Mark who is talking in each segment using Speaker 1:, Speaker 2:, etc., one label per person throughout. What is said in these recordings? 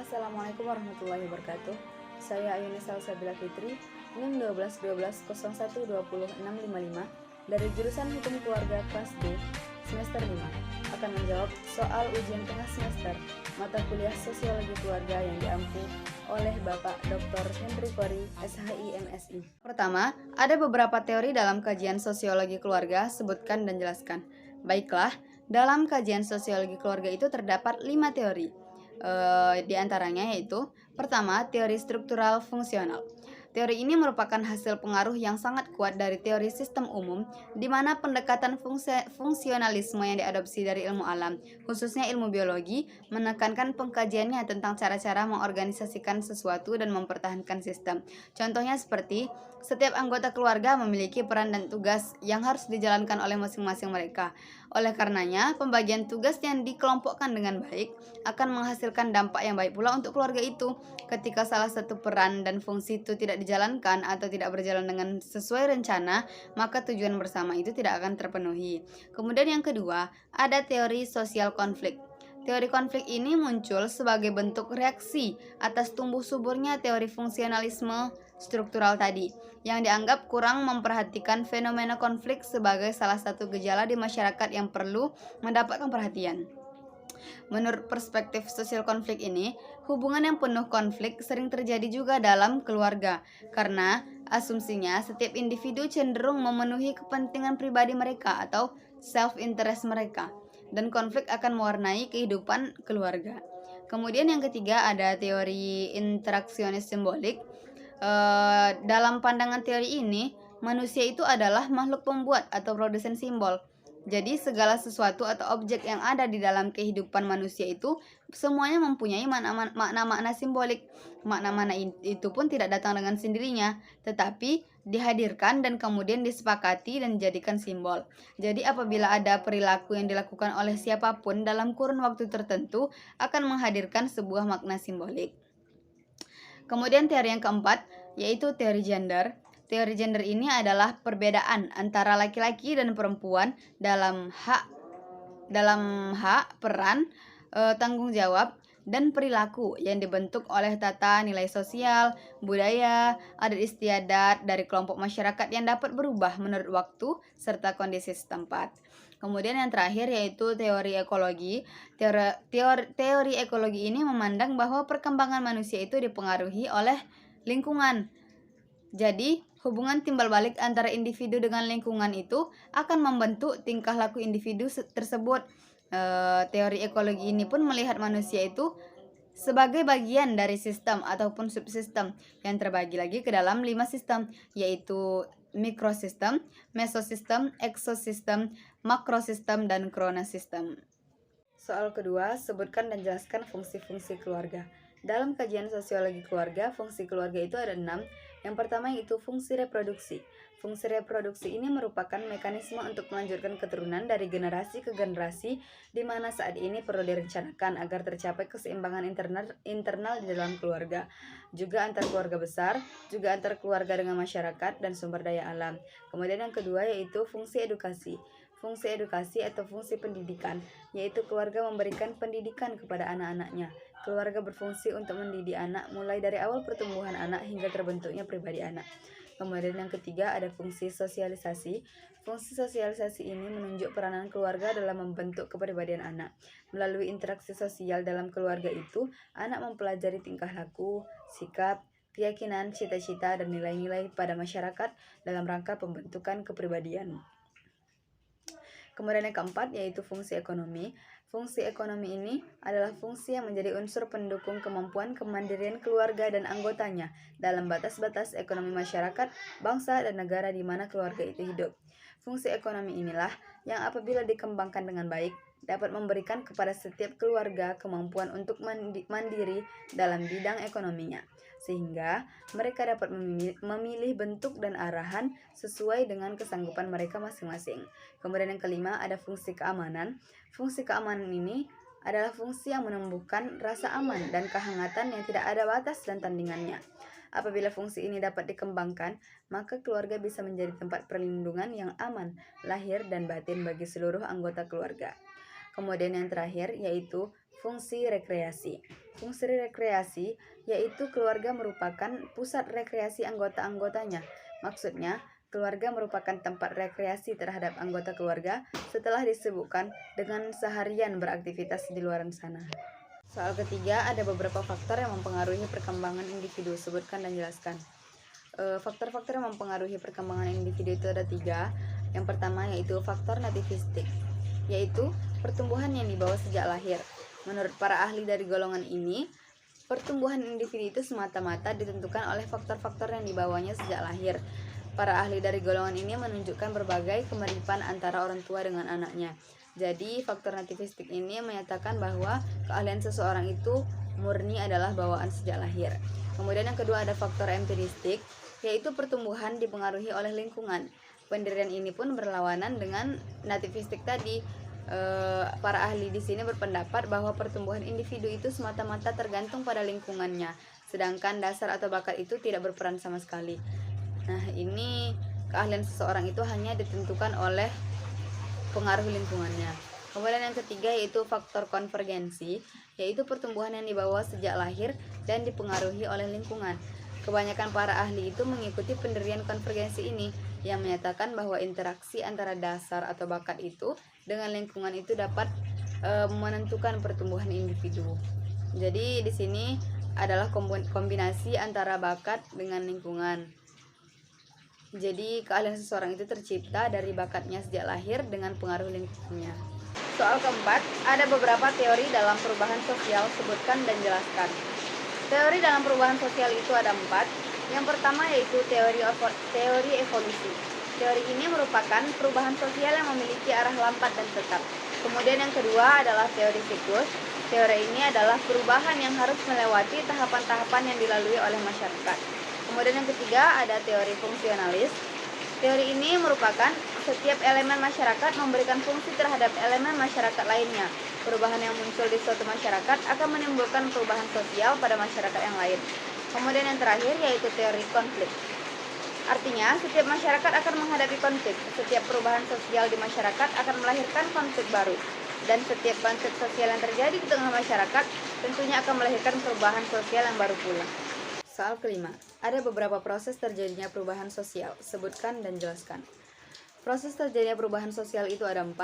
Speaker 1: Assalamualaikum warahmatullahi wabarakatuh. Saya Ayuni Salsabila Fitri, NIM 1212012065 dari jurusan Hukum Keluarga kelas D semester 5 akan menjawab soal ujian tengah semester mata kuliah Sosiologi Keluarga yang diampu oleh Bapak Dr. Hendri Kori, SHI MSI. Pertama, ada beberapa teori dalam kajian sosiologi keluarga, sebutkan dan jelaskan. Baiklah, dalam kajian sosiologi keluarga itu terdapat 5 teori. Di antaranya yaitu pertama, teori struktural fungsional. Teori ini merupakan hasil pengaruh yang sangat kuat dari teori sistem umum, di mana pendekatan fungsionalisme yang diadopsi dari ilmu alam, khususnya ilmu biologi, menekankan pengkajiannya tentang cara-cara mengorganisasikan sesuatu dan mempertahankan sistem. Contohnya seperti, setiap anggota keluarga memiliki peran dan tugas yang harus dijalankan oleh masing-masing mereka. Oleh karenanya, pembagian tugas yang dikelompokkan dengan baik akan menghasilkan dampak yang baik pula untuk keluarga itu. Ketika salah satu peran dan fungsi itu tidak dijalankan atau tidak berjalan dengan sesuai rencana, maka tujuan bersama itu tidak akan terpenuhi. Kemudian yang kedua, ada teori sosial konflik. Teori konflik ini muncul sebagai bentuk reaksi atas tumbuh suburnya teori fungsionalisme struktural tadi, yang dianggap kurang memperhatikan fenomena konflik sebagai salah satu gejala di masyarakat yang perlu mendapatkan perhatian. Menurut perspektif sosial konflik ini, hubungan yang penuh konflik sering terjadi juga dalam keluarga, karena asumsinya setiap individu cenderung memenuhi kepentingan pribadi mereka atau self-interest mereka, dan konflik akan mewarnai kehidupan keluarga. Kemudian yang ketiga ada teori interaksionis simbolik. Dalam pandangan teori ini, manusia itu adalah makhluk pembuat atau produsen simbol. Jadi segala sesuatu atau objek yang ada di dalam kehidupan manusia itu semuanya mempunyai makna-makna simbolik. Makna-makna itu pun tidak datang dengan sendirinya, tetapi dihadirkan dan kemudian disepakati dan dijadikan simbol. Jadi apabila ada perilaku yang dilakukan oleh siapapun dalam kurun waktu tertentu akan menghadirkan sebuah makna simbolik. Kemudian teori yang keempat yaitu teori gender. Teori gender ini adalah perbedaan antara laki-laki dan perempuan dalam hak, peran, tanggung jawab, dan perilaku yang dibentuk oleh tata nilai sosial, budaya, adat istiadat dari kelompok masyarakat yang dapat berubah menurut waktu serta kondisi setempat. Kemudian yang terakhir yaitu teori ekologi. Teori ekologi ini memandang bahwa perkembangan manusia itu dipengaruhi oleh lingkungan. Jadi, hubungan timbal balik antara individu dengan lingkungan itu akan membentuk tingkah laku individu tersebut. Teori ekologi ini pun melihat manusia itu sebagai bagian dari sistem ataupun subsistem yang terbagi lagi ke dalam 5 sistem, yaitu mikrosistem, mesosistem, eksosistem, makrosistem, dan kronosistem. Soal kedua, sebutkan dan jelaskan fungsi-fungsi keluarga. Dalam kajian sosiologi keluarga, fungsi keluarga itu ada 6. Yang pertama yaitu fungsi reproduksi. Fungsi reproduksi ini merupakan mekanisme untuk melanjutkan keturunan dari generasi ke generasi, di mana saat ini perlu direncanakan agar tercapai keseimbangan internal di dalam keluarga, juga antar keluarga besar, juga antar keluarga dengan masyarakat dan sumber daya alam. Kemudian yang kedua yaitu fungsi edukasi. Fungsi edukasi atau fungsi pendidikan, yaitu keluarga memberikan pendidikan kepada anak-anaknya. Keluarga berfungsi untuk mendidik anak mulai dari awal pertumbuhan anak hingga terbentuknya pribadi anak. Kemudian yang ketiga ada fungsi sosialisasi. Fungsi sosialisasi ini menunjuk peranan keluarga dalam membentuk kepribadian anak. Melalui interaksi sosial dalam keluarga itu, anak mempelajari tingkah laku, sikap, keyakinan, cita-cita, dan nilai-nilai pada masyarakat dalam rangka pembentukan kepribadian. Kemudian yang keempat yaitu fungsi ekonomi. Fungsi ekonomi ini adalah fungsi yang menjadi unsur pendukung kemampuan kemandirian keluarga dan anggotanya dalam batas-batas ekonomi masyarakat, bangsa, dan negara di mana keluarga itu hidup. Fungsi ekonomi inilah yang apabila dikembangkan dengan baik dapat memberikan kepada setiap keluarga kemampuan untuk mandiri dalam bidang ekonominya, sehingga mereka dapat memilih bentuk dan arahan sesuai dengan kesanggupan mereka masing-masing. Kemudian yang kelima ada fungsi keamanan. Fungsi keamanan ini adalah fungsi yang menumbuhkan rasa aman dan kehangatan yang tidak ada batas dan tandingannya. Apabila fungsi ini dapat dikembangkan, maka keluarga bisa menjadi tempat perlindungan yang aman, lahir dan batin bagi seluruh anggota keluarga. Kemudian yang terakhir yaitu Fungsi rekreasi. Fungsi rekreasi yaitu keluarga merupakan pusat rekreasi anggota-anggotanya. Maksudnya, keluarga merupakan tempat rekreasi terhadap anggota keluarga setelah disibukkan dengan seharian beraktivitas di luar sana. Soal ketiga, ada beberapa faktor yang mempengaruhi perkembangan individu. Sebutkan dan jelaskan. Faktor-faktor yang mempengaruhi perkembangan individu itu ada 3. Yang pertama yaitu faktor nativistik, yaitu pertumbuhan yang dibawa sejak lahir. Menurut para ahli dari golongan ini, pertumbuhan individu itu semata-mata ditentukan oleh faktor-faktor yang dibawanya sejak lahir. Para ahli dari golongan ini menunjukkan berbagai kemiripan antara orang tua dengan anaknya. Jadi, faktor nativistik ini menyatakan bahwa keahlian seseorang itu murni adalah bawaan sejak lahir. Kemudian yang kedua ada faktor empiristik, yaitu pertumbuhan dipengaruhi oleh lingkungan. Pendirian ini pun berlawanan dengan nativistik tadi. Para ahli di sini berpendapat bahwa pertumbuhan individu itu semata-mata tergantung pada lingkungannya, sedangkan dasar atau bakat itu tidak berperan sama sekali. Nah, ini keahlian seseorang itu hanya ditentukan oleh pengaruh lingkungannya. Kemudian yang ketiga yaitu faktor konvergensi, yaitu pertumbuhan yang dibawa sejak lahir dan dipengaruhi oleh lingkungan. Kebanyakan para ahli itu mengikuti pendirian konvergensi ini, yang menyatakan bahwa interaksi antara dasar atau bakat itu dengan lingkungan itu dapat menentukan pertumbuhan individu. Jadi di sini adalah kombinasi antara bakat dengan lingkungan. Jadi keahlian seseorang itu tercipta dari bakatnya sejak lahir dengan pengaruh lingkungannya. Soal keempat, ada beberapa teori dalam perubahan sosial, sebutkan dan jelaskan. Teori dalam perubahan sosial itu ada 4. Yang pertama yaitu teori evolusi. Teori ini merupakan perubahan sosial yang memiliki arah lambat dan tetap. Kemudian yang kedua adalah teori siklus. Teori ini adalah perubahan yang harus melewati tahapan-tahapan yang dilalui oleh masyarakat. Kemudian yang ketiga ada teori fungsionalis. Teori ini merupakan setiap elemen masyarakat memberikan fungsi terhadap elemen masyarakat lainnya. Perubahan yang muncul di suatu masyarakat akan menimbulkan perubahan sosial pada masyarakat yang lain. Kemudian yang terakhir yaitu teori konflik. Artinya, setiap masyarakat akan menghadapi konflik. Setiap perubahan sosial di masyarakat akan melahirkan konflik baru. Dan setiap konflik sosial yang terjadi di tengah masyarakat tentunya akan melahirkan perubahan sosial yang baru pula. Soal kelima, ada beberapa proses terjadinya perubahan sosial. Sebutkan dan jelaskan. Proses terjadinya perubahan sosial itu ada 4.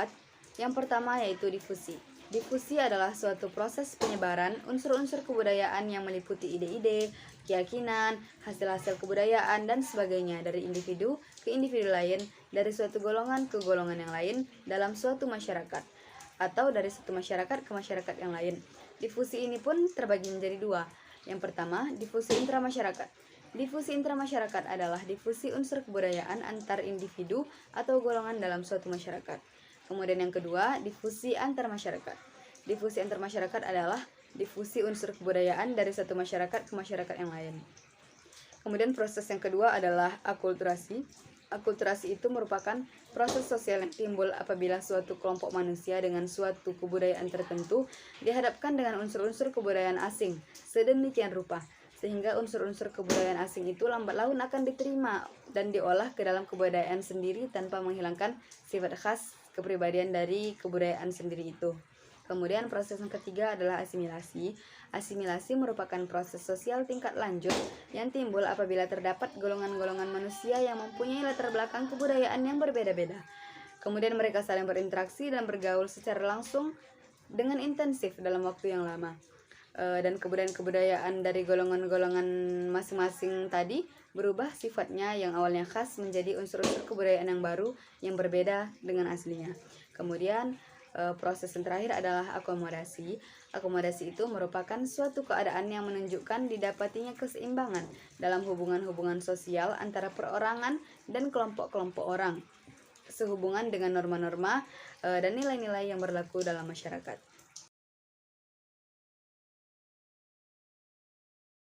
Speaker 1: Yang pertama yaitu difusi. Difusi adalah suatu proses penyebaran unsur-unsur kebudayaan yang meliputi ide-ide, keyakinan, hasil-hasil kebudayaan, dan sebagainya dari individu ke individu lain, dari suatu golongan ke golongan yang lain dalam suatu masyarakat, atau dari satu masyarakat ke masyarakat yang lain. Difusi ini pun terbagi menjadi 2. Yang pertama, difusi intramasyarakat. Difusi intramasyarakat adalah difusi unsur kebudayaan antar individu atau golongan dalam suatu masyarakat. Kemudian yang kedua, difusi antar masyarakat. Difusi antar masyarakat adalah difusi unsur kebudayaan dari satu masyarakat ke masyarakat yang lain. Kemudian proses yang kedua adalah akulturasi. Akulturasi itu merupakan proses sosial yang timbul apabila suatu kelompok manusia dengan suatu kebudayaan tertentu dihadapkan dengan unsur-unsur kebudayaan asing sedemikian rupa sehingga unsur-unsur kebudayaan asing itu lambat laun akan diterima dan diolah ke dalam kebudayaan sendiri tanpa menghilangkan sifat khas kepribadian dari kebudayaan sendiri itu. Kemudian proses yang ketiga adalah asimilasi. Asimilasi merupakan proses sosial tingkat lanjut yang timbul apabila terdapat golongan-golongan manusia yang mempunyai latar belakang kebudayaan yang berbeda-beda. Kemudian mereka saling berinteraksi dan bergaul secara langsung dengan intensif dalam waktu yang lama. Dan kebudayaan dari golongan-golongan masing-masing tadi berubah sifatnya yang awalnya khas menjadi unsur-unsur kebudayaan yang baru yang berbeda dengan aslinya. Kemudian proses yang terakhir adalah akomodasi. Akomodasi itu merupakan suatu keadaan yang menunjukkan didapatinya keseimbangan dalam hubungan-hubungan sosial antara perorangan dan kelompok-kelompok orang, sehubungan dengan norma-norma dan nilai-nilai yang berlaku dalam masyarakat.